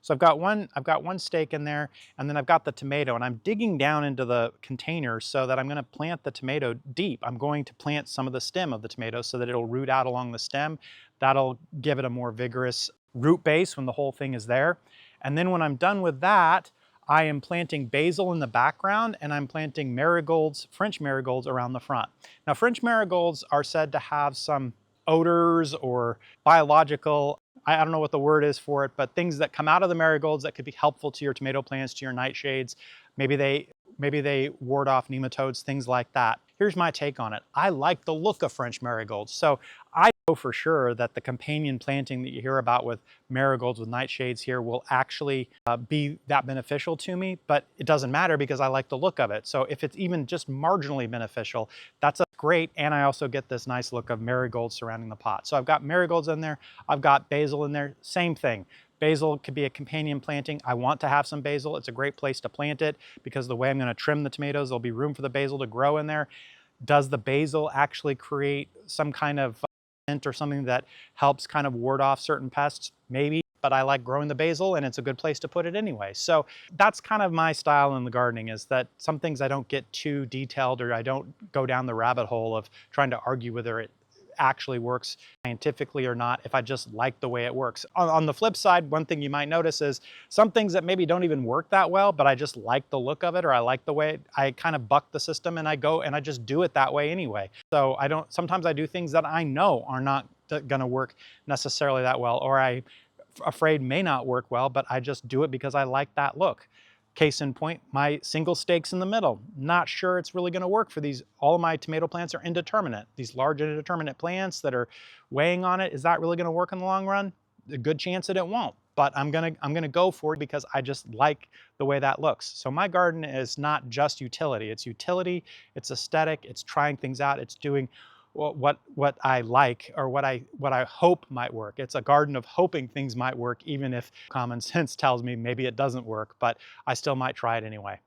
So I've got one stake in there, and then I've got the tomato, and I'm digging down into the container so that I'm gonna plant the tomato deep. I'm going to plant some of the stem of the tomato so that it'll root out along the stem. That'll give it a more vigorous root base when the whole thing is there. And then when I'm done with that, I am planting basil in the background, and I'm planting marigolds, French marigolds, around the front. Now, French marigolds are said to have some odors or biological, I don't know what the word is for it, but things that come out of the marigolds that could be helpful to your tomato plants, to your nightshades. Maybe they ward off nematodes, things like that. Here's my take on it. I like the look of French marigolds. So I know for sure that the companion planting that you hear about with marigolds with nightshades here will actually be that beneficial to me, but it doesn't matter because I like the look of it. So if it's even just marginally beneficial, that's great. And I also get this nice look of marigolds surrounding the pot. So I've got marigolds in there. I've got basil in there. Same thing. Basil could be a companion planting. I want to have some basil. It's a great place to plant it because the way I'm going to trim the tomatoes, there'll be room for the basil to grow in there. Does the basil actually create some kind of scent or something that helps kind of ward off certain pests? Maybe, but I like growing the basil and it's a good place to put it anyway. So that's kind of my style in the gardening, is that some things I don't get too detailed, or I don't go down the rabbit hole of trying to argue whether it actually works scientifically or not, if I just like the way it works. On the flip side, one thing you might notice is some things that maybe don't even work that well, but I just like the look of it, or I like the way I kind of buck the system, and I go and I just do it that way anyway. So sometimes I do things that I know are not gonna work necessarily that well, or I afraid may not work well, but I just do it because I like that look. Case in point, my single stakes in the middle. Not sure it's really gonna work for these. All of my tomato plants are indeterminate. These large indeterminate plants that are weighing on it, is that really gonna work in the long run? A good chance that it won't, but I'm gonna go for it because I just like the way that looks. So my garden is not just utility. It's utility, it's aesthetic, it's trying things out, it's doing what I like, or what I hope might work. It's a garden of hoping things might work, even if common sense tells me maybe it doesn't work, but I still might try it anyway.